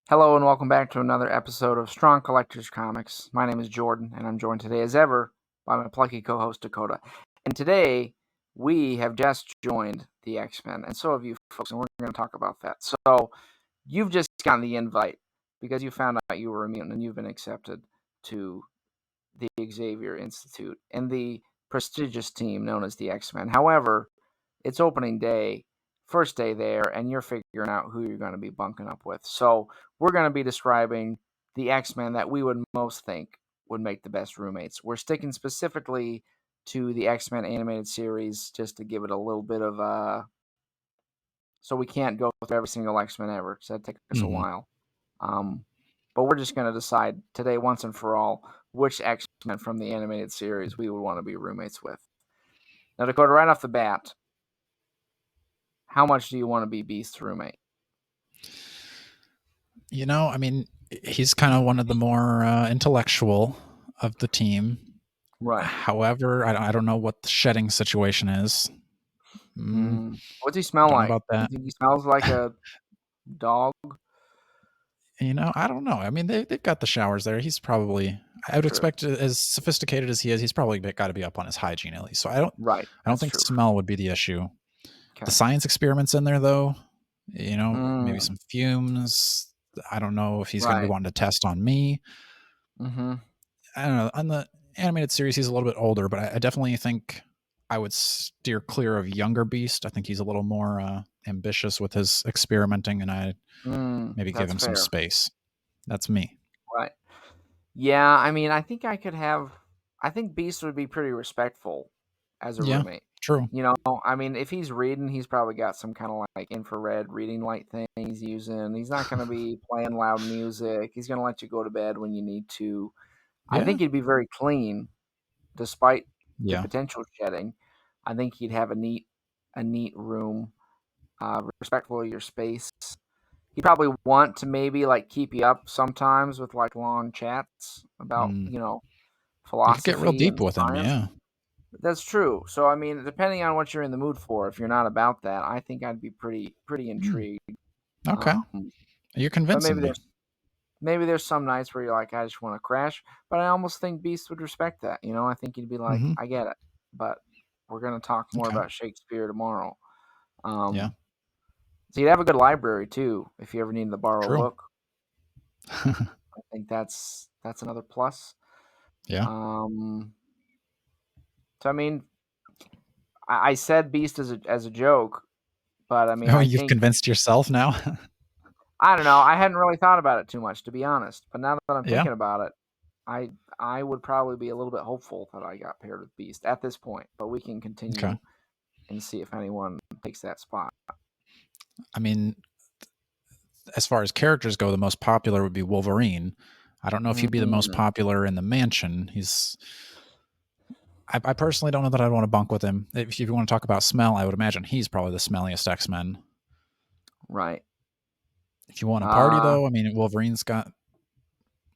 Hello and welcome back to another episode of Strong Collectors Comics. My name is Jordan, and I'm joined today as ever by my plucky co-host Dakota. And today we have just joined the X-Men, and so have you folks, and we're going to talk about that. So you've just gotten the invite because you found out you were a mutant and you've been accepted to the Xavier Institute and the prestigious team known as the X-Men. However, it's opening day, first day there, and you're figuring out who you're going to be bunking up with. So we're going to be describing the X-Men that we would most think would make the best roommates. We're sticking specifically to the X-Men animated series just to give it a little bit of so we can't go through every single X-Men ever, because that'd take us a while. But we're just going to decide today, once and for all, which X-Men from the animated series we would want to be roommates with. Now, Dakota, right off the bat, how much do you want to be Beast's roommate? You know, I mean, he's kind of one of the more intellectual of the team. Right. However, I don't know what the shedding situation is. What's he smell like? About that. You think he smells like a dog? You know, I don't know. I mean, they've got the showers there. He's probably, I would expect, as sophisticated as he is, he's probably got to be up on his hygiene at least. So I don't think smell would be the issue. Okay. The science experiments in there, though, you know, maybe some fumes. I don't know if he's going to be wanting to test on me. I don't know. On the animated series, he's a little bit older, but I definitely think I would steer clear of younger Beast. I think he's a little more ambitious with his experimenting, and I'd maybe give him some space. That's me. Right. Yeah, I mean, I think I think Beast would be pretty respectful as a roommate. True. You know, I mean, if he's reading, he's probably got some kind of like infrared reading light thing he's using. He's not going to be playing loud music. He's going to let you go to bed when you need to. Yeah. I think he'd be very clean, despite the potential shedding. I think he'd have a neat room, respectful of your space. He'd probably want to maybe like keep you up sometimes with like long chats about philosophy. You could get real deep with him, yeah. That's true. So I mean, depending on what you're in the mood for, if you're not about that, I think I'd be pretty intrigued. Okay, you're convincing me. Maybe there's some nights where you're like, I just want to crash, but I almost think Beast would respect that. You know, I think he'd be like, I get it, but we're going to talk more about Shakespeare tomorrow. So you'd have a good library too if you ever needed to borrow a book. I think that's another plus. Yeah. So I mean, I said Beast as a joke, but I mean, you've convinced yourself now. I don't know. I hadn't really thought about it too much, to be honest. But now that I'm thinking about it, I would probably be a little bit hopeful that I got paired with Beast at this point. But we can continue and see if anyone takes that spot. I mean, as far as characters go, the most popular would be Wolverine. I don't know if he'd be the most popular in the mansion. I personally don't know that I'd want to bunk with him. If you want to talk about smell, I would imagine he's probably the smelliest X-Men. Right. If you want to party, though, I mean,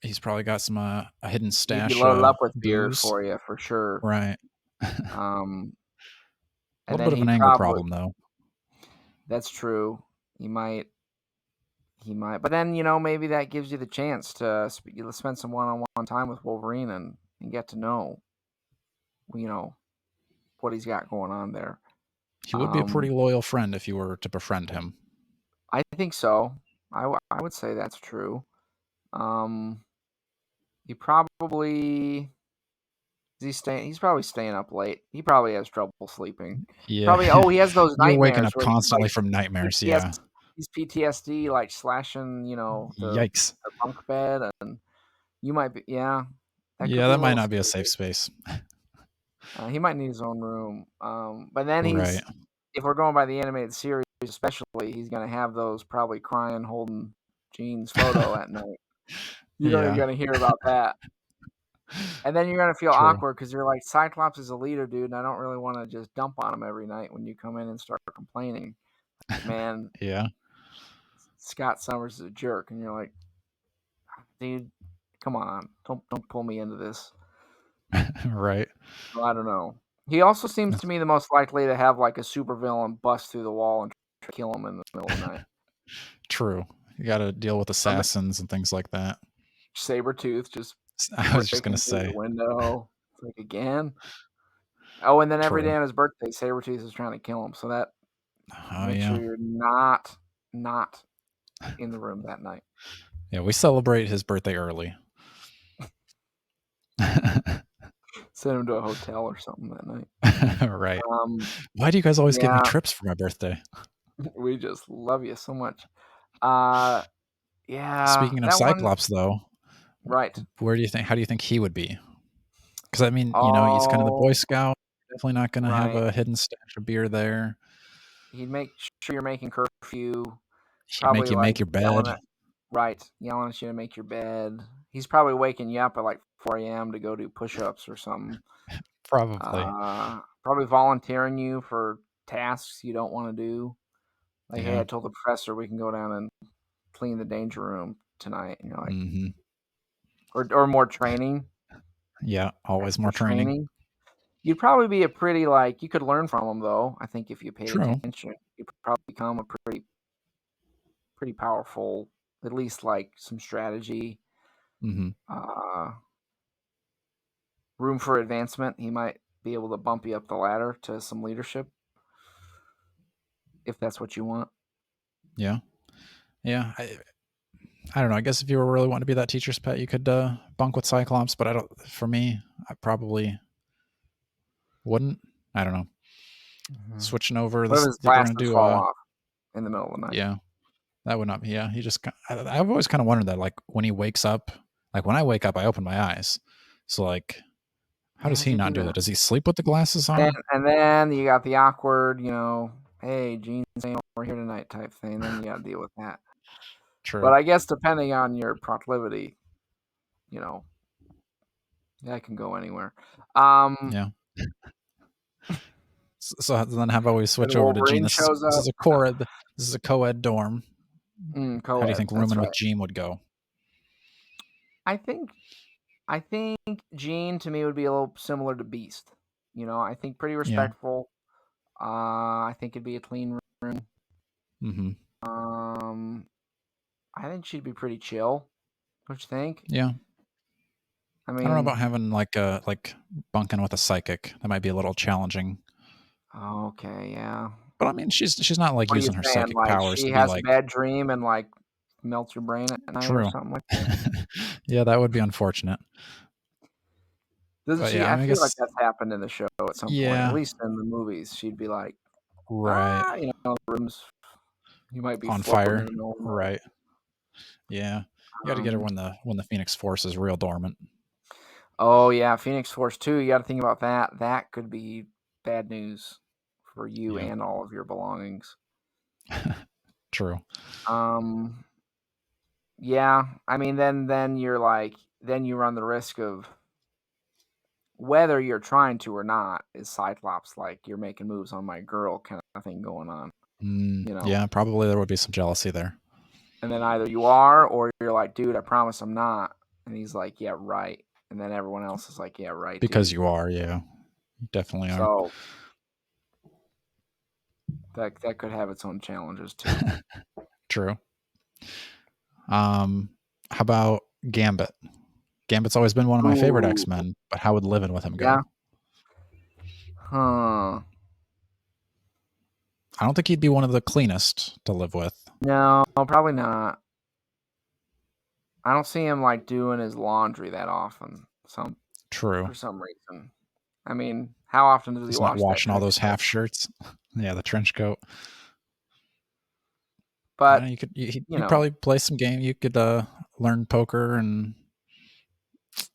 he's probably got some a hidden stash. He'd be loaded up with beer for you, for sure. Right. A little bit of an anger problem, though. That's true. He might. But then, maybe that gives you the chance to spend some one-on-one time with Wolverine and get to know, what he's got going on there. He would be a pretty loyal friend if you were to befriend him. I think so. I would say that's true. He probably... He's probably staying up late. He probably has trouble sleeping. Yeah. He has those nightmares. You're waking up constantly from nightmares, He's PTSD, like slashing, Yikes. the bunk bed, and you might be, that might not be a safe space. He might need his own room. But then if we're going by the animated series, especially, he's going to have those probably crying, holding Jean's photo at night. You're going to hear about that. And then you're going to feel awkward because you're like, Cyclops is a leader, dude, and I don't really want to just dump on him every night when you come in and start complaining. Man. Yeah. Scott Summers is a jerk, and you're like, dude, come on, don't pull me into this. Right. Well, I don't know. He also seems to me the most likely to have like a supervillain bust through the wall and kill him in the middle of the night. True. You got to deal with assassins and things like that. Sabretooth just I was just going to through say. the window. It's like, again? Oh, and then every True. day on his birthday, Sabretooth is trying to kill him. So that make yeah. sure you're not in the room that night. Yeah, we celebrate his birthday early. Send him to a hotel or something that night. Right. Why do you guys always give me trips for my birthday? We just love you so much. Yeah. Speaking of Cyclops, though, right? How do you think he would be? Because I mean, he's kind of the Boy Scout. Definitely not going to have a hidden stash of beer there. He'd make sure you're making curfew. He'd make you make your bed. Yelling at you to make your bed. He's probably waking you up at like 4 a.m. to go do push-ups or something. Probably. Probably volunteering you for tasks you don't want to do. Like, hey, I told the professor we can go down and clean the danger room tonight. And you're like, or more training. Yeah, always more training. You'd probably be a pretty, you could learn from him, though. I think if you paid attention, you'd probably become a pretty powerful, at least some strategy. Room for advancement. He might be able to bump you up the ladder to some leadership, if that's what you want. Yeah. I don't know. I guess if you were really wanting to be that teacher's pet, you could bunk with Cyclops. But for me, I probably wouldn't. I don't know. Switching over, what if his glasses fall off in the middle of the night? Yeah, that would not be. Yeah, he just. I've always kind of wondered that. Like when he wakes up, when I wake up, I open my eyes. So how does he not do that? Does he sleep with the glasses on? And then you got the awkward, hey, Gene's saying we're here tonight type thing. Then you got to deal with that. True. But I guess depending on your proclivity, that can go anywhere. Yeah. So then how about we switch over to Gene? This is a co-ed. This is a co-ed dorm. Co-ed, how do you think rooming with Gene would go? I think Gene to me would be a little similar to Beast. I think pretty respectful. Yeah. I think it'd be a clean room. I think she'd be pretty chill. Don't you think? Yeah. I mean, I don't know about having bunking with a psychic. That might be a little challenging. Okay, yeah. But I mean, she's not using her psychic powers to be she has a bad dream and melts your brain at night or something like that. Yeah, that would be unfortunate. Doesn't she? Yeah, I feel like that's happened in the show at some point. At least in the movies, she'd be like, right, the rooms, you might be on fire, right? Yeah, you got to get her when the Phoenix Force is real dormant. Oh yeah, Phoenix Force 2. You got to think about that. That could be bad news for you and all of your belongings. True. Yeah, I mean, then you're then you run the risk of, whether you're trying to or not, is Cyclops you're making moves on my girl kind of thing going on. Yeah, probably there would be some jealousy there. And then either you are, or you're like, dude, I promise I'm not. And he's like, yeah, right. And then everyone else is like, yeah, right. Because you are, yeah. You definitely are. So that could have its own challenges too. True. How about Gambit? Gambit's always been one of my favorite X-Men, but how would living with him go? Huh. I don't think he'd be one of the cleanest to live with. No, probably not. I don't see him doing his laundry that often. True. For some reason. I mean, how often does he wash not washing all those half shirts? Yeah, the trench coat. But you'd probably play some game. You could learn poker, and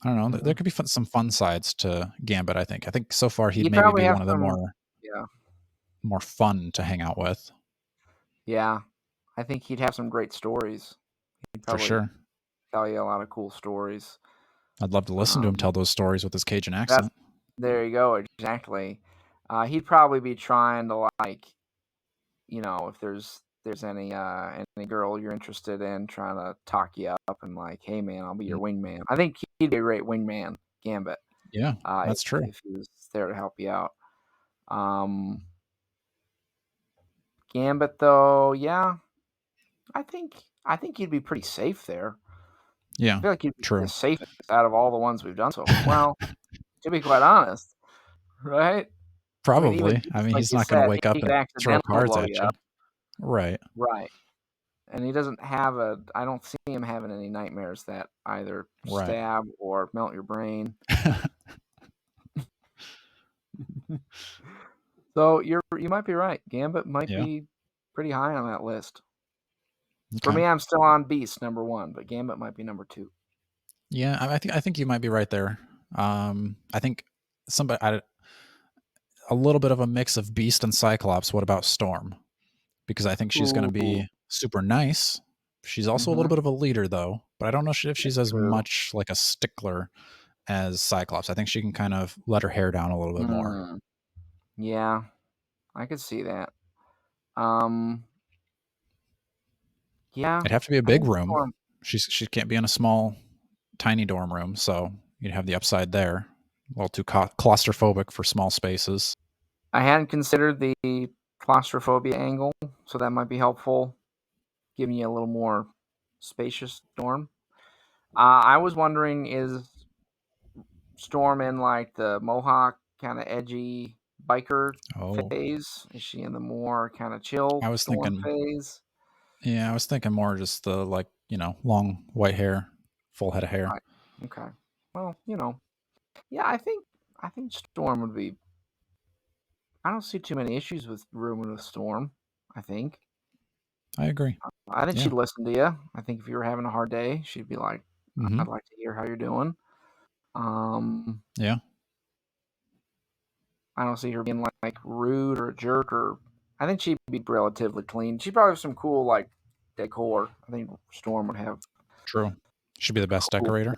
I don't know. There could be some fun sides to Gambit. I think so far he'd maybe be one of the more fun to hang out with. Yeah, I think he'd have some great stories. For sure. Tell you a lot of cool stories. I'd love to listen to him tell those stories with his Cajun accent. There you go. Exactly. He'd probably be trying to if there's any girl you're interested in, trying to talk you up and hey man, I'll be your wingman. I think he'd be a great wingman, Gambit. Yeah, that's true. If he was there to help you out. Gambit though, yeah. I think I think you'd be pretty safe there. Yeah, I feel like you'd be true. the safest out of all the ones we've done so far. Well, to be quite honest, right? Probably. I mean, like he's you not going to said, wake up he could and throw accidentally cards blow at you you. up. Right. Right. And he doesn't have I don't see him having any nightmares that either stab or melt your brain. So you might be right. Gambit might be pretty high on that list. Okay. For me, I'm still on Beast number 1, but Gambit might be number 2. Yeah, I think you might be right there. I think a little bit of a mix of Beast and Cyclops. What about Storm? Because I think she's going to be super nice. She's also a little bit of a leader, though. But I don't know if she's as much like a stickler as Cyclops. I think she can kind of let her hair down a little bit more. Yeah, I could see that. Yeah, it'd have to be a big room. She can't be in a small, tiny dorm room. So you'd have the upside there. A little too claustrophobic for small spaces. I hadn't considered the claustrophobia angle, so that might be helpful, giving you a little more spacious dorm. I was wondering, is Storm in like the Mohawk kind of edgy biker phase? Is she in the more kind of chill Storm phase? Yeah, I was thinking more just the long white hair, full head of hair. Right. Okay. Well, yeah, I think Storm would be. I don't see too many issues with rooming with Storm. I think. I agree. I think she'd listen to you. I think if you were having a hard day, she'd be like, "I'd like to hear how you're doing." Yeah. I don't see her being like rude or a jerk, or I think she'd be relatively clean. She'd probably have some cool like decor. I think Storm would have. True. She'd be the best decorator.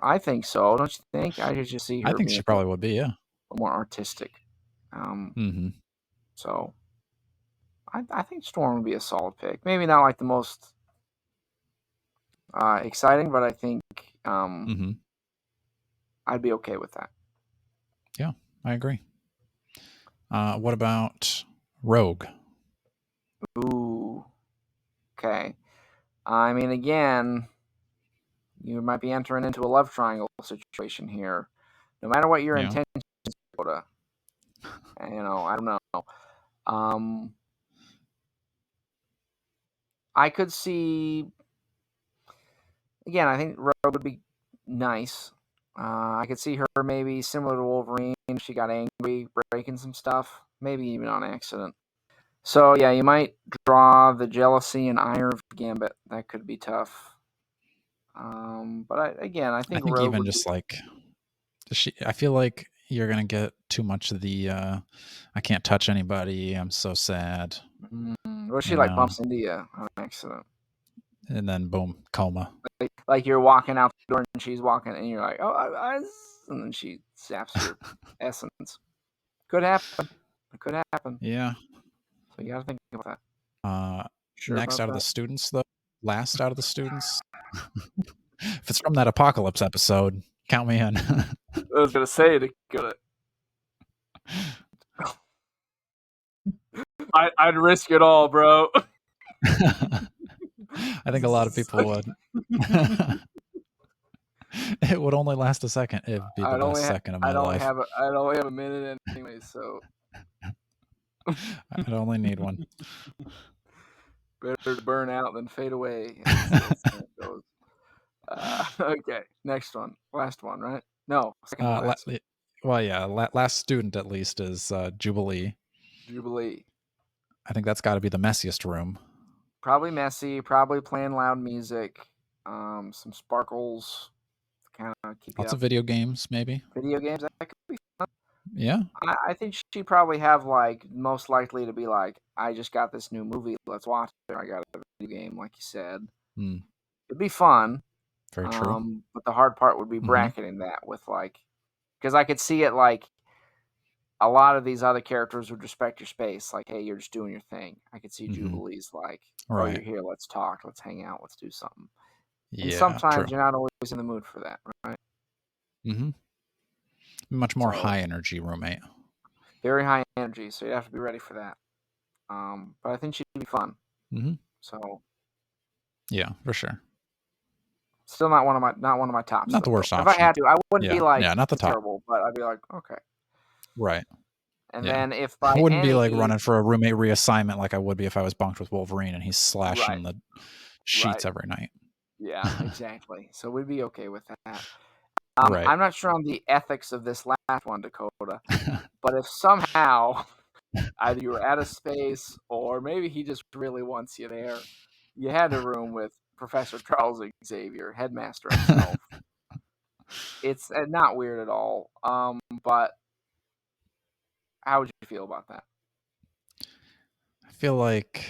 I think so. Don't you think? I just see her. I think she probably would be. Yeah. More artistic. So I think Storm would be a solid pick. Maybe not like the most exciting, but I think I'd be okay with that. Yeah, I agree. What about Rogue? Ooh. Okay. I mean, again, you might be entering into a love triangle situation here. No matter what your intentions, I don't know. I could see. Again, I think Rogue would be nice. I could see her maybe similar to Wolverine. She got angry, breaking some stuff, maybe even on accident. So yeah, you might draw the jealousy and ire of Gambit. That could be tough. But I think Rogue even just like I feel like you're gonna get too much of the I can't touch anybody. I'm so sad. Or she like bumps into you on accident, and then boom, coma. Like you're walking out the door and she's walking, and you're like, oh, and then she zaps your essence. Could happen. It could happen. Yeah. So you got to think about that. Next out of the students, though. Last out of the students. If it's from that Apocalypse episode, count me in. I was gonna say to go to. I'd risk it all, bro. I think a lot of people would. It would only last a second. It'd be the best second of my life. I'd only have a minute anyway, so I'd only need one. Better to burn out than fade away. Okay, next one, last one, right? No, second to last. Well, yeah, last student at least is Jubilee. Jubilee. I think that's got to be the messiest room. Probably messy. Probably playing loud music. Some sparkles. Kind of keep lots of video games, maybe. Video games, that could be fun. Yeah. I think she'd probably have like most likely to be like, I just got this new movie, let's watch it. I got a video game, like you said. It'd be fun. Very true. But the hard part would be bracketing that with like, because I could see it like a lot of these other characters would respect your space. Like, hey, you're just doing your thing. I could see Jubilee's like, oh, you're here, let's talk, let's hang out, let's do something. And sometimes you're not always in the mood for that, right? Much more high energy roommate. Very high energy, so you have to be ready for that. But I think she'd be fun. So Yeah, for sure. Still not one of my tops. Not the worst option. If I had to, I wouldn't be like, not the top. terrible, but I'd be like, okay. Right. And then if by I wouldn't be like running for a roommate reassignment like I would be if I was bunked with Wolverine and he's slashing the sheets every night. Yeah, exactly. So we'd be okay with that. Right. I'm not sure on the ethics of this last one, Dakota, but if somehow either you were out of space or maybe he just really wants you there, you had a room with Professor Charles Xavier, headmaster himself. It's not weird at all. But how would you feel about that? I feel like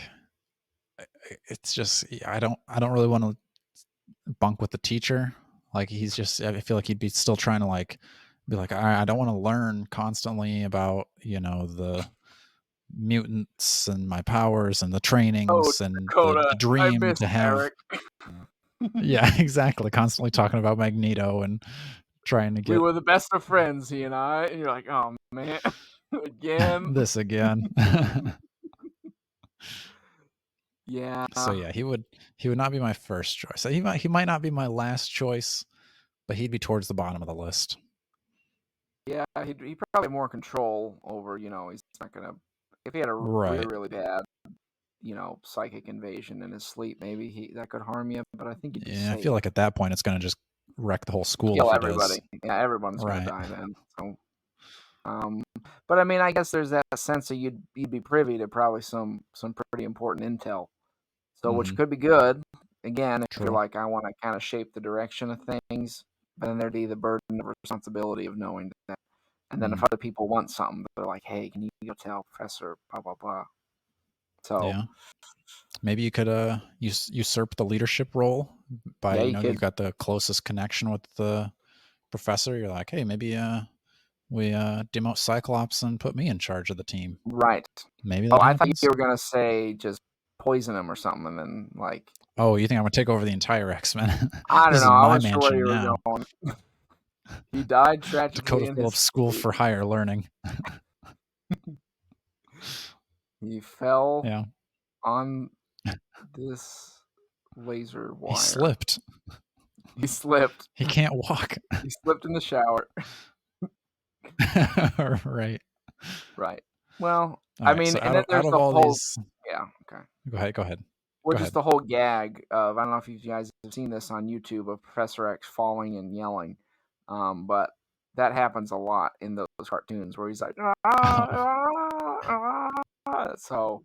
it's just I don't really want to bunk with the teacher. Like he's just I feel like he'd be still trying to like be like I don't want to learn constantly about the mutants and my powers and the trainings and Dakota, the dream I miss to have Eric. Yeah, exactly. Constantly talking about Magneto and trying to get we were the best of friends, he and I, and you're like, oh man, again. this again. Yeah. So yeah, he would not be my first choice. He might not be my last choice, but he'd be towards the bottom of the list. Yeah, he probably more control over, he's not gonna if he had a really, really bad, psychic invasion in his sleep, maybe that could harm you, but I think you'd be safe. I feel like at that point it's gonna just wreck the whole school Kill if everybody. Does. Yeah, everyone's gonna die then. So but I mean I guess there's that sense that you'd be privy to probably some pretty important intel. So which could be good. Again, if you're like, I want to kind of shape the direction of things, but then there'd be the burden of responsibility of knowing that. And then if other people want something, they're like, hey, can you go tell Professor blah, blah, blah. So maybe you could usurp the leadership role by, you've got the closest connection with the professor. You're like, hey, maybe we demote Cyclops and put me in charge of the team. Right. Maybe that happens. I thought you were going to say just poison him or something and then like. Oh, you think I'm going to take over the entire X-Men? I don't know. I wasn't sure where you were going. He died tragically Dakota Phillips School for Higher Learning. He fell on this laser wire. He slipped. He can't walk. He slipped in the shower. Right. Well, I mean, so and then there's the whole. Yeah. Okay. Go ahead. Well, just the whole gag of I don't know if you guys have seen this on YouTube of Professor X falling and yelling, but that happens a lot in those cartoons where he's like, so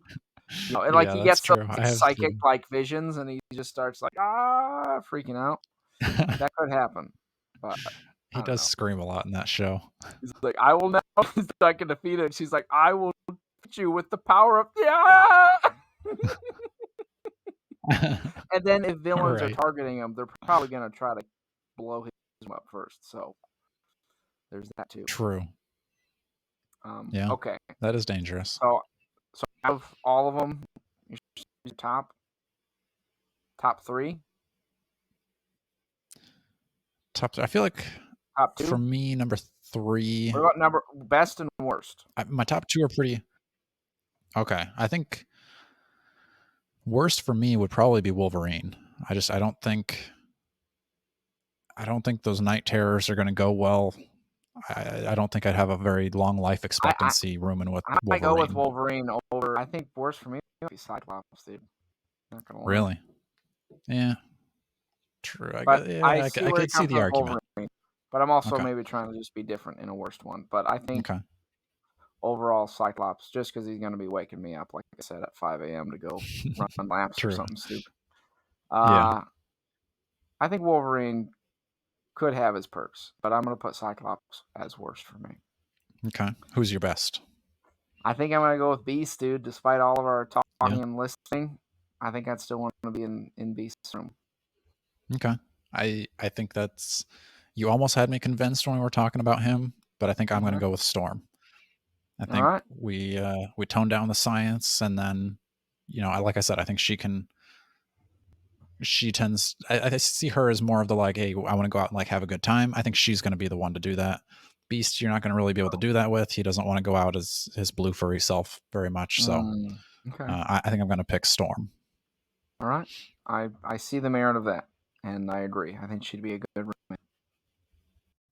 and like he gets some psychic like visions and he just starts like freaking out. That could happen, but he does scream a lot in that show. He's like, I will now. He's not gonna defeat it. She's like, I will defeat you with the power of And then if villains are targeting him, they're probably gonna try to blow him up first. So there's that too. True. Okay. That is dangerous. So out of all of them, your top three. I feel like top two for me, number 3. What about best and worst? My top 2 are pretty. Okay, I think worst for me would probably be Wolverine. I don't think those night terrors are going to go well. I don't think I'd have a very long life expectancy rooming with Wolverine. I go with Wolverine over. I think worst for me would be Cyclops, dude. Not gonna lie. Really? Yeah. True. I could see the argument. Wolverine, but I'm also maybe trying to just be different in a worst one. But I think overall Cyclops, just because he's going to be waking me up, like I said, at 5 a.m. to go run laps or something stupid. I think Wolverine could have his perks, but I'm going to put Cyclops as worst for me. Okay. Who's your best? I think I'm going to go with Beast, dude. Despite all of our talking and listening, I think I'd still want to be in Beast's room. Okay. I think that's... You almost had me convinced when we were talking about him, but I think I'm going to go with Storm. I think we tone down the science, and then, like I said, I think she tends... I see her as more of the like, hey, I want to go out and like have a good time. I think she's going to be the one to do that. Beast, you're not going to really be able to do that with. He doesn't want to go out as his blue furry self very much. So I think I'm going to pick Storm. All right. I see the merit of that, and I agree. I think she'd be a good roommate.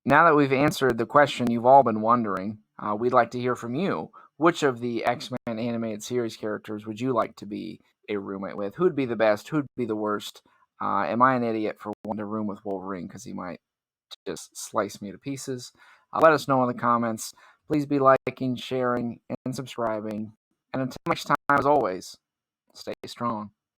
Now that we've answered the question you've all been wondering, we'd like to hear from you. Which of the X-Men animated series characters would you like to be a roommate with? Who'd be the best? Who'd be the worst? Am I an idiot for wanting to room with Wolverine because he might just slice me to pieces? Let us know in the comments. Please be liking, sharing, and subscribing. And until next time, as always, stay strong.